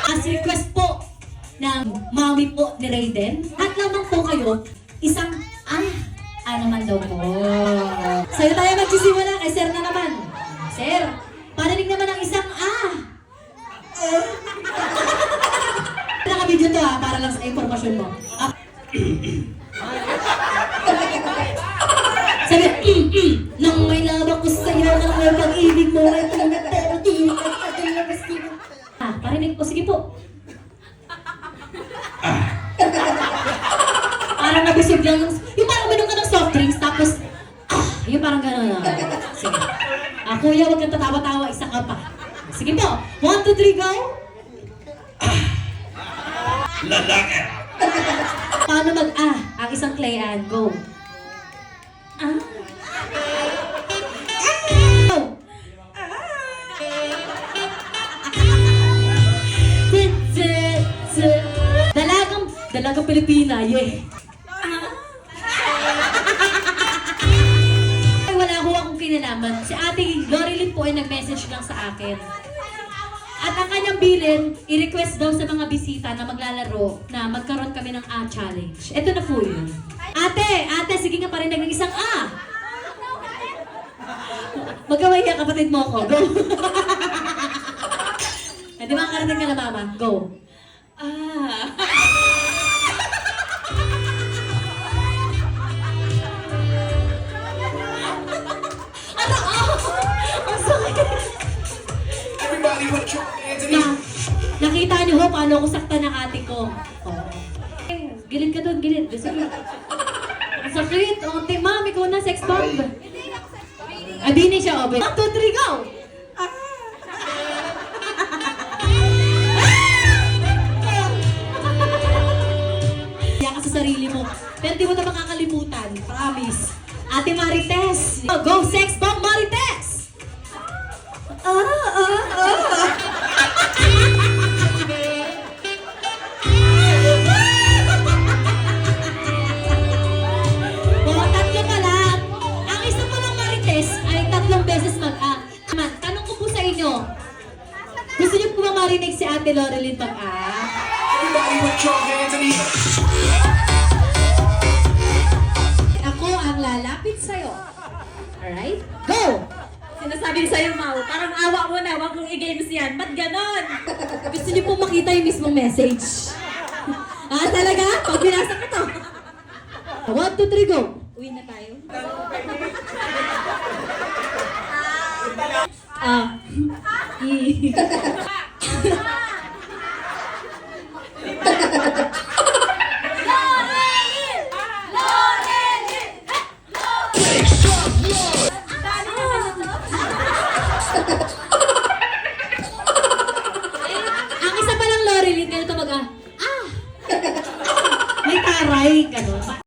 As request po ng mami po ni Raiden, at lamang po kayo, isang naman daw po. Sa'yo tayo magsisimula, kay Sir na naman. Sir, parinig naman ang isang Naka-video to para lang sa informasyon mo. Sabi, nang may labak ko sa'yo, nang may pag-ibig mo, ay pero di parinig po, sige po. Parang nabisog lang, yung parang minum ka ng soft drinks, tapos, yung parang gano'n. Sige. Kuya, huwag kang tatawa-tawa, isa ka pa. Sige po, 1, 2, 3, go! Lalaki! Paano ang isang Clayan? Go! Go! Dalagang Pilipina, yeah! Wala ko akong kinalaman. Si Ate Lorilyn po ay nag-message lang sa akin. At ang kanyang bilin, i-request daw sa mga bisita na maglalaro na magkaroon kami ng challenge. Ito na po yun. Ate, sige nga parinig ng isang Magkaway ka, kapatid mo ako. Go! Di ba karating ka na, mama? Go! Ang sakit! Everybody put your hands in the air. Nakita niyo ho, paano ako sakta ng ate ko. Gilid ka doon, gilid. Sige. Ang sakit. Ma'am, ikaw na, sex bomb. Bini siya, 1, 2, 3, go! Kaya ka sa sarili mo. Pero di mo na makakalimutan. Promise. Ate Marites. Go, sex bomb, Marites! Tatlo pa lang. Ang isa po ng Marites ay 3 beses Tanong ko po sa inyo. Gusto niyo po ba marinig si Ate Lorilyn Everybody put your hands in the air. Ako ang lalapit sa'yo. Alright? Go! Sinasabi sa'yo, Mau, parang awa mo na, wag mong i-games yan. Ba't ganon? Gusto niyo po makita yung mismong message. Talaga? Pag binasa ko to. 1, 2, 3, go! Uwi na tayo.